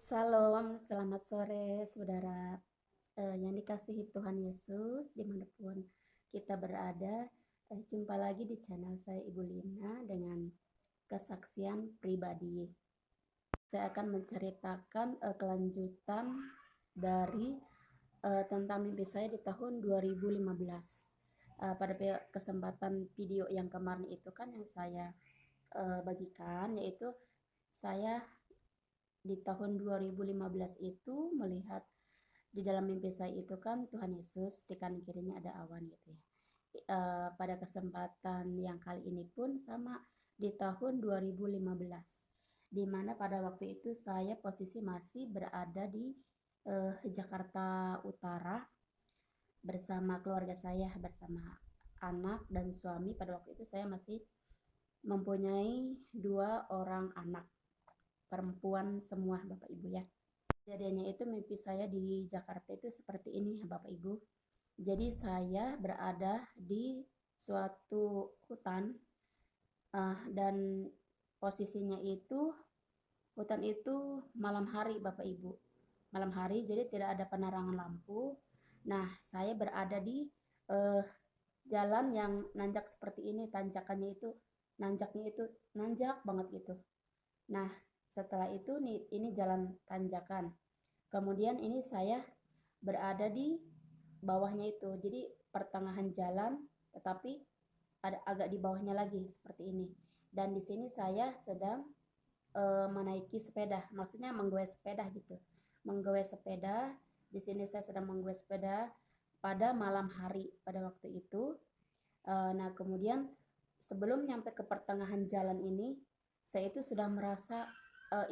Salam, selamat sore saudara yang dikasihi Tuhan Yesus dimanapun kita berada. Jumpa lagi di channel saya Ibu Lina dengan kesaksian pribadi. Saya akan menceritakan kelanjutan dari tentang mimpi saya di tahun 2015. Pada kesempatan video yang kemarin itu kan yang saya bagikan, yaitu saya di tahun 2015 itu melihat di dalam mimpi saya itu kan Tuhan Yesus di kanan kirinya ada awan gitu ya. Pada kesempatan yang kali ini pun sama di tahun 2015, di mana pada waktu itu saya posisi masih berada di Jakarta Utara bersama keluarga saya, bersama anak dan suami. Pada waktu itu saya masih mempunyai 2 orang anak perempuan semua, Bapak Ibu ya. Kejadiannya itu mimpi saya di Jakarta itu seperti ini ya Bapak Ibu. Jadi saya berada di suatu hutan dan posisinya itu hutan itu malam hari Bapak Ibu. Malam hari, jadi tidak ada penerangan lampu. Nah, saya berada di jalan yang nanjak seperti ini, tanjakannya itu nanjaknya itu nanjak banget gitu. Nah, setelah itu ini jalan tanjakan. Kemudian ini saya berada di bawahnya itu. Jadi pertengahan jalan tetapi ada agak di bawahnya lagi seperti ini. Dan di sini saya sedang menaiki sepeda, maksudnya menggoes sepeda gitu. Menggoes sepeda, di sini saya sedang menggoes sepeda pada malam hari pada waktu itu. Nah, kemudian sebelum nyampe ke pertengahan jalan ini, saya itu sudah merasa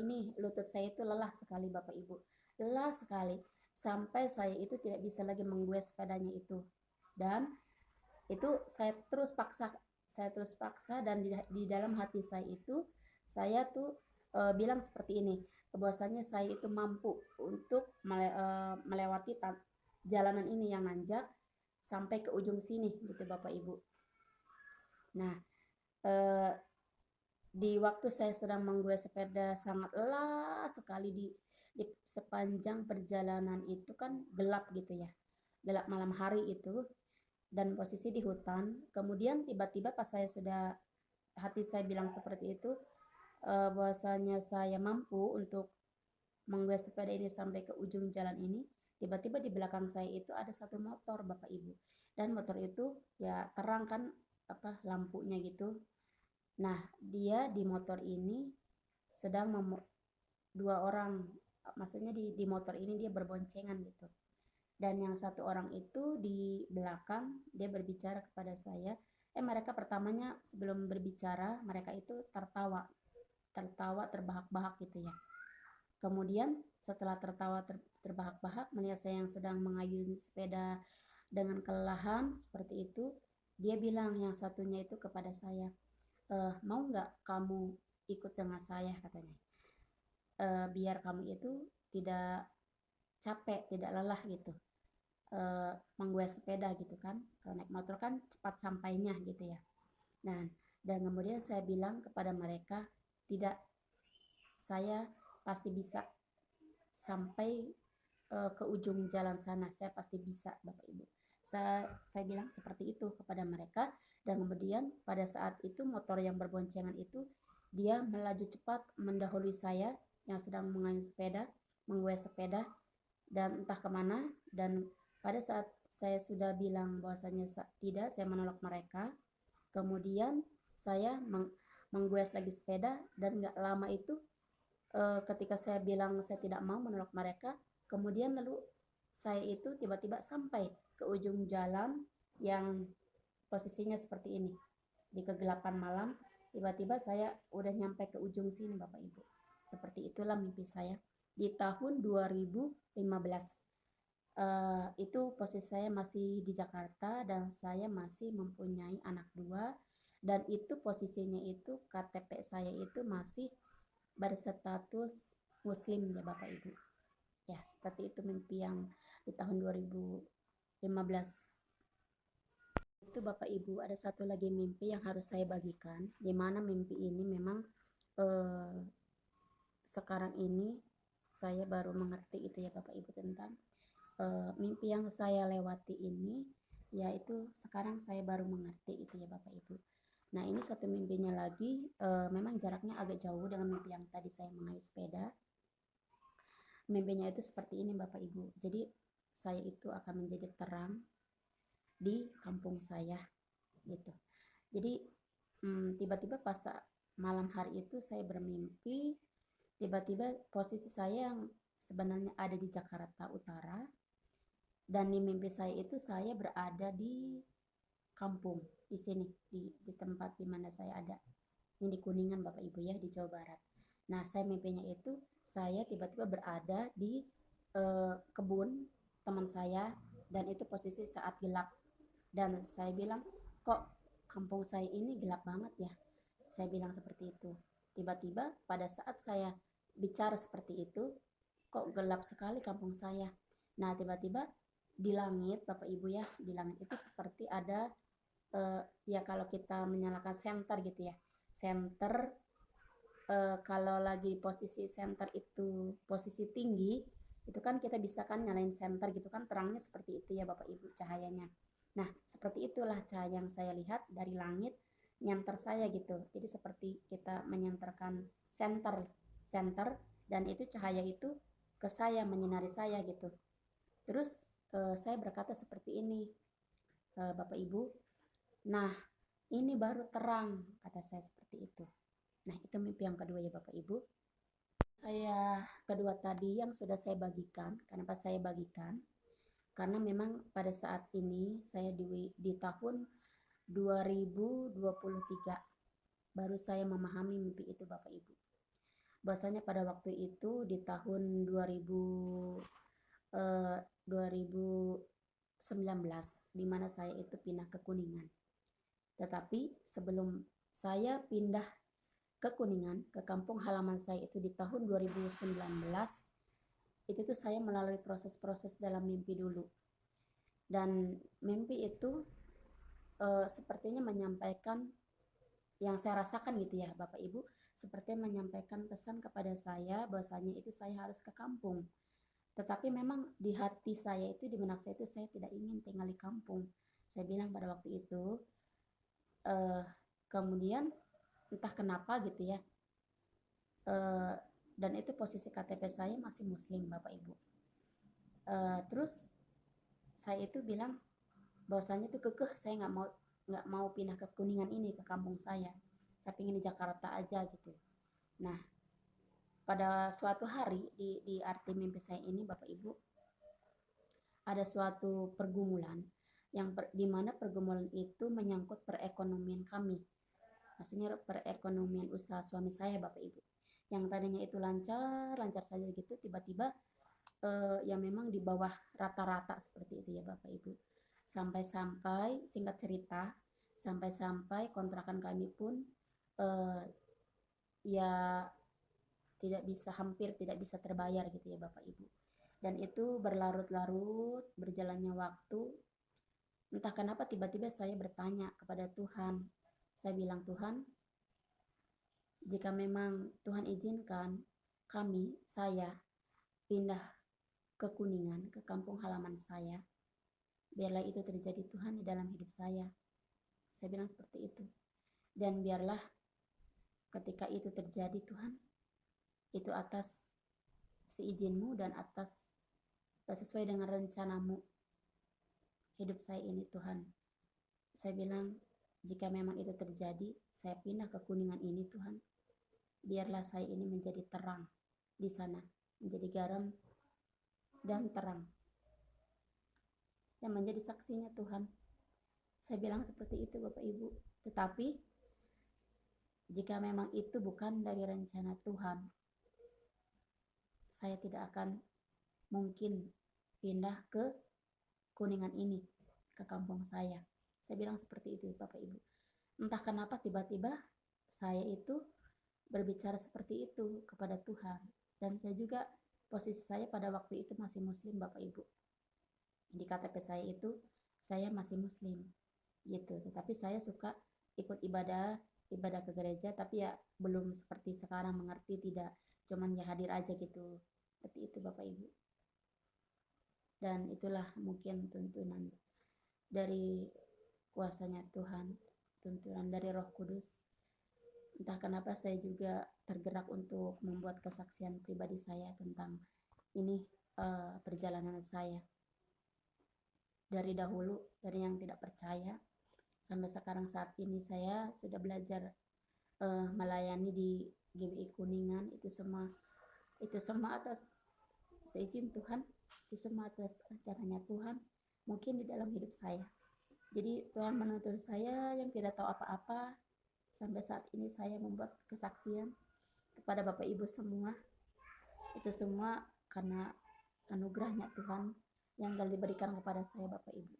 ini lutut saya itu lelah sekali Bapak Ibu. Lelah sekali sampai saya itu tidak bisa lagi menggoes sepedanya itu. Dan itu saya terus paksa dan di dalam hati saya itu saya tuh bilang seperti ini, bahwasanya saya itu mampu untuk melewati jalanan ini yang nanjak sampai ke ujung sini gitu Bapak Ibu. Nah, di waktu saya sedang menggoes sepeda sangat lelah sekali di sepanjang perjalanan itu kan gelap gitu ya, gelap malam hari itu dan posisi di hutan. Kemudian tiba-tiba pas saya sudah hati saya bilang seperti itu, bahwasanya saya mampu untuk menggoes sepeda ini sampai ke ujung jalan ini. Tiba-tiba di belakang saya itu ada satu motor Bapak Ibu, dan motor itu ya terang kan lampunya gitu. Nah, dia di motor ini sedang 2 orang, maksudnya di motor ini dia berboncengan gitu. Dan yang 1 orang itu di belakang dia berbicara kepada saya. Mereka pertamanya sebelum berbicara mereka itu tertawa terbahak-bahak gitu ya. Kemudian setelah tertawa terbahak-bahak melihat saya yang sedang mengayuh sepeda dengan kelelahan seperti itu, dia bilang yang satunya itu kepada saya, mau nggak kamu ikut dengan saya katanya, biar kamu itu tidak capek, tidak lelah gitu, menggoes sepeda gitu kan. Kalau naik motor kan cepat sampainya gitu ya. Nah, dan kemudian saya bilang kepada mereka, tidak, saya pasti bisa sampai ke ujung jalan sana, saya pasti bisa Bapak Ibu. Saya bilang seperti itu kepada mereka. Dan kemudian pada saat itu motor yang berboncengan itu dia melaju cepat mendahului saya yang sedang mengayuh sepeda, menggoes sepeda dan entah kemana. Dan pada saat saya sudah bilang bahwasanya tidak, saya menolak mereka. Kemudian saya menggoes lagi sepeda dan gak lama itu ketika saya bilang saya tidak mau menolak mereka, kemudian lalu saya itu tiba-tiba sampai ke ujung jalan yang posisinya seperti ini. Di kegelapan malam, tiba-tiba saya udah nyampe ke ujung sini Bapak Ibu. Seperti itulah mimpi saya di tahun 2015. Itu posisi saya masih di Jakarta dan saya masih mempunyai anak 2. Dan itu posisinya itu KTP saya itu masih berstatus muslim ya Bapak Ibu. Ya, seperti itu mimpi yang di tahun 2015. Itu Bapak Ibu, ada satu lagi mimpi yang harus saya bagikan, di mana mimpi ini memang eh, sekarang ini saya baru mengerti itu ya Bapak Ibu tentang mimpi yang saya lewati ini, yaitu sekarang saya baru mengerti itu ya Bapak Ibu. Nah ini satu mimpinya lagi, memang jaraknya agak jauh dengan mimpi yang tadi saya mengayuh sepeda. Mimpinya itu seperti ini Bapak Ibu. Jadi saya itu akan menjadi terang di kampung saya gitu. Jadi tiba-tiba pas malam hari itu saya bermimpi, tiba-tiba posisi saya yang sebenarnya ada di Jakarta Utara, dan di mimpi saya itu saya berada di kampung di sini, di tempat di mana saya ada. Ini di Kuningan Bapak Ibu ya, di Jawa Barat. Nah saya mimpinya itu saya tiba-tiba berada di kebun teman saya, dan itu posisi saat gelap. Dan saya bilang, kok kampung saya ini gelap banget ya, saya bilang seperti itu. Tiba-tiba pada saat saya bicara seperti itu, kok gelap sekali kampung saya. Nah tiba-tiba di langit Bapak Ibu ya, di langit itu seperti ada ya kalau kita menyalakan senter gitu ya, senter kalau lagi posisi senter itu posisi tinggi, itu kan kita bisa kan nyalain senter gitu kan, terangnya seperti itu ya Bapak Ibu cahayanya. Nah seperti itulah cahaya yang saya lihat dari langit nyenter saya gitu. Jadi seperti kita menyenterkan senter senter dan itu cahaya itu ke saya, menyinari saya gitu. Terus saya berkata seperti ini, Bapak Ibu, nah ini baru terang, kata saya seperti itu. Nah itu mimpi yang kedua ya Bapak Ibu. Saya kedua tadi yang sudah saya bagikan, kenapa saya bagikan? Karena memang pada saat ini saya di tahun 2023 baru saya memahami mimpi itu Bapak Ibu. Bahwasanya pada waktu itu di tahun 2019 di mana saya itu pindah ke Kuningan. Tetapi sebelum saya pindah ke Kuningan, ke kampung halaman saya itu di tahun 2019, itu tuh saya melalui proses-proses dalam mimpi dulu. Dan mimpi itu sepertinya menyampaikan yang saya rasakan gitu ya Bapak Ibu, seperti menyampaikan pesan kepada saya bahwasanya itu saya harus ke kampung. Tetapi memang di hati saya itu, di benak saya itu, saya tidak ingin tinggal di kampung. Saya bilang pada waktu itu, kemudian entah kenapa gitu ya, dan itu posisi KTP saya masih Muslim Bapak Ibu. Terus saya itu bilang bahwasanya itu kekeh saya nggak mau pindah ke Kuningan ini, ke kampung saya ingin di Jakarta aja gitu. Nah pada suatu hari di arti mimpi saya ini Bapak Ibu, ada suatu pergumulan yang dimana pergumulan itu menyangkut perekonomian kami, maksudnya perekonomian usaha suami saya Bapak Ibu, yang tadinya itu lancar saja gitu, tiba-tiba ya memang di bawah rata-rata seperti itu ya Bapak Ibu. Sampai-sampai singkat cerita, sampai-sampai kontrakan kami pun ya hampir tidak bisa terbayar gitu ya Bapak Ibu. Dan itu berlarut-larut, berjalannya waktu, entah kenapa tiba-tiba saya bertanya kepada Tuhan. Saya bilang, Tuhan, jika memang Tuhan izinkan saya pindah ke Kuningan, ke kampung halaman saya, biarlah itu terjadi Tuhan di dalam hidup saya. Saya bilang seperti itu. Dan biarlah ketika itu terjadi Tuhan, itu atas seizin-Mu dan atas sesuai dengan rencanamu hidup saya ini Tuhan. Saya bilang, jika memang itu terjadi, saya pindah ke Kuningan ini Tuhan, biarlah saya ini menjadi terang di sana, menjadi garam dan terang, yang menjadi saksinya Tuhan. Saya bilang seperti itu Bapak Ibu. Tetapi jika memang itu bukan dari rencana Tuhan, saya tidak akan mungkin pindah ke Kuningan ini, ke kampung saya. Saya bilang seperti itu Bapak Ibu. Entah kenapa tiba-tiba saya itu berbicara seperti itu kepada Tuhan. Dan saya juga, posisi saya pada waktu itu masih Muslim Bapak Ibu. Di KTP saya itu saya masih Muslim. gitu. Tetapi saya suka ikut ibadah ke gereja, tapi ya belum seperti sekarang mengerti, tidak, cuman ya hadir aja gitu. Seperti itu Bapak Ibu. Dan itulah mungkin tuntunan dari kuasanya Tuhan, tuntunan dari Roh Kudus. Entah kenapa saya juga tergerak untuk membuat kesaksian pribadi saya tentang ini, perjalanan saya dari dahulu, dari yang tidak percaya sampai sekarang saat ini saya sudah belajar melayani di GBI Kuningan. Itu semua atas seizin Tuhan, itu semua atas rencananya Tuhan, mungkin di dalam hidup saya. Jadi Tuhan menuntun saya yang tidak tahu apa-apa, sampai saat ini saya membuat kesaksian kepada Bapak Ibu semua. Itu semua karena anugerahnya Tuhan yang telah diberikan kepada saya Bapak Ibu.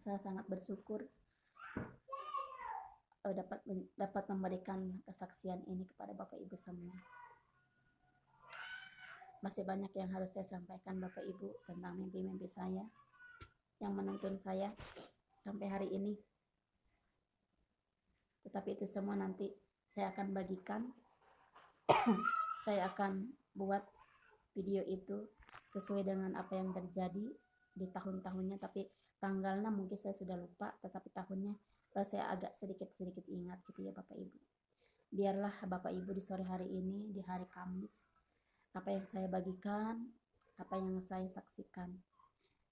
Saya sangat bersyukur dapat memberikan kesaksian ini kepada Bapak Ibu semua. Masih banyak yang harus saya sampaikan Bapak Ibu tentang mimpi-mimpi saya yang menuntun saya sampai hari ini. Tetapi itu semua nanti saya akan bagikan. Saya akan buat video itu sesuai dengan apa yang terjadi di tahun-tahunnya, tapi tanggalnya mungkin saya sudah lupa, tetapi tahunnya saya agak sedikit ingat gitu ya Bapak Ibu. Biarlah Bapak Ibu di sore hari ini, di hari Kamis, apa yang saya bagikan, apa yang saya saksikan,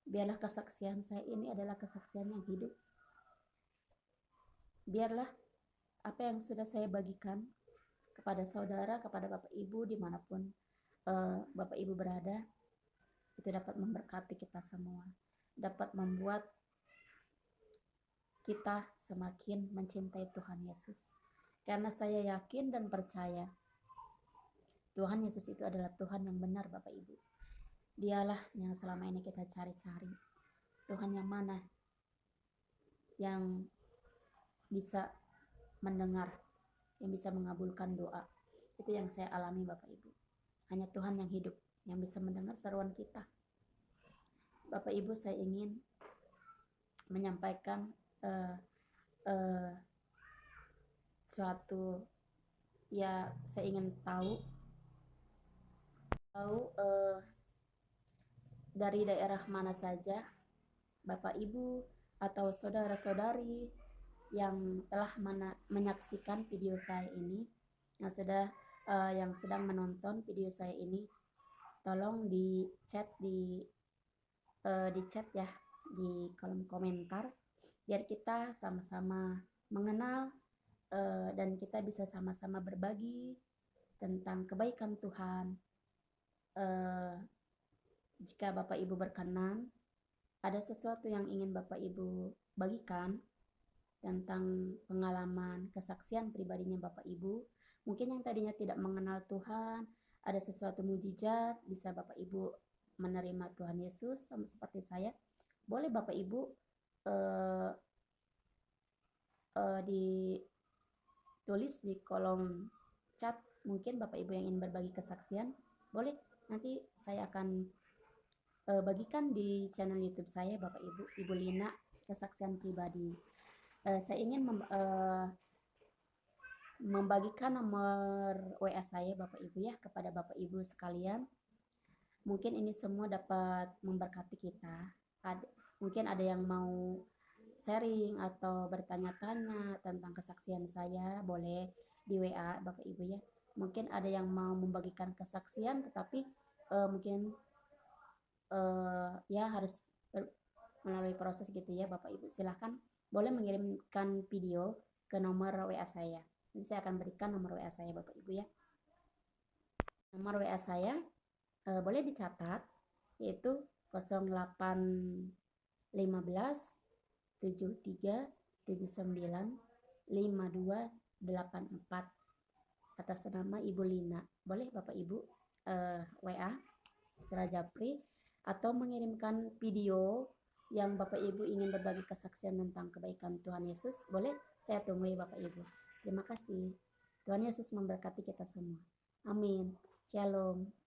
biarlah kesaksian saya ini adalah kesaksian yang hidup. Biarlah apa yang sudah saya bagikan kepada saudara, kepada Bapak Ibu dimanapun Bapak Ibu berada, itu dapat memberkati kita semua, dapat membuat kita semakin mencintai Tuhan Yesus. Karena saya yakin dan percaya Tuhan Yesus itu adalah Tuhan yang benar Bapak Ibu. Dialah yang selama ini kita cari-cari. Tuhan yang mana yang bisa mendengar, yang bisa mengabulkan doa. Itu yang saya alami Bapak Ibu. Hanya Tuhan yang hidup, yang bisa mendengar seruan kita. Bapak Ibu, saya ingin menyampaikan suatu, ya saya ingin tahu dari daerah mana saja Bapak Ibu atau saudara-saudari yang telah menyaksikan video saya ini, yang sedang menonton video saya ini, tolong di chat ya di kolom komentar, biar kita sama-sama mengenal dan kita bisa sama-sama berbagi tentang kebaikan Tuhan. Jika Bapak Ibu berkenan, ada sesuatu yang ingin Bapak Ibu bagikan tentang pengalaman kesaksian pribadinya Bapak Ibu, mungkin yang tadinya tidak mengenal Tuhan, ada sesuatu mujizat, bisa Bapak Ibu menerima Tuhan Yesus sama seperti saya, boleh Bapak Ibu ditulis di kolom chat. Mungkin Bapak Ibu yang ingin berbagi kesaksian, boleh, nanti saya akan bagikan di channel YouTube saya Bapak Ibu, Ibu Lina Kesaksian Pribadi. Saya ingin membagikan nomor WA saya Bapak Ibu ya kepada Bapak Ibu sekalian. Mungkin ini semua dapat memberkati kita. Mungkin ada yang mau sharing atau bertanya-tanya tentang kesaksian saya, boleh di WA Bapak Ibu ya. Mungkin ada yang mau membagikan kesaksian tetapi mungkin ya harus melalui proses gitu ya Bapak Ibu. Silahkan boleh mengirimkan video ke nomor WA saya. Nanti saya akan berikan nomor WA saya Bapak Ibu ya. Nomor WA saya boleh dicatat, yaitu 0815 73 79 5284 atas nama Ibu Lina. Boleh Bapak Ibu WA secara japri atau mengirimkan video yang Bapak Ibu ingin berbagi kesaksian tentang kebaikan Tuhan Yesus, boleh, saya tunggu ya Bapak Ibu. Terima kasih. Tuhan Yesus memberkati kita semua. Amin. Shalom.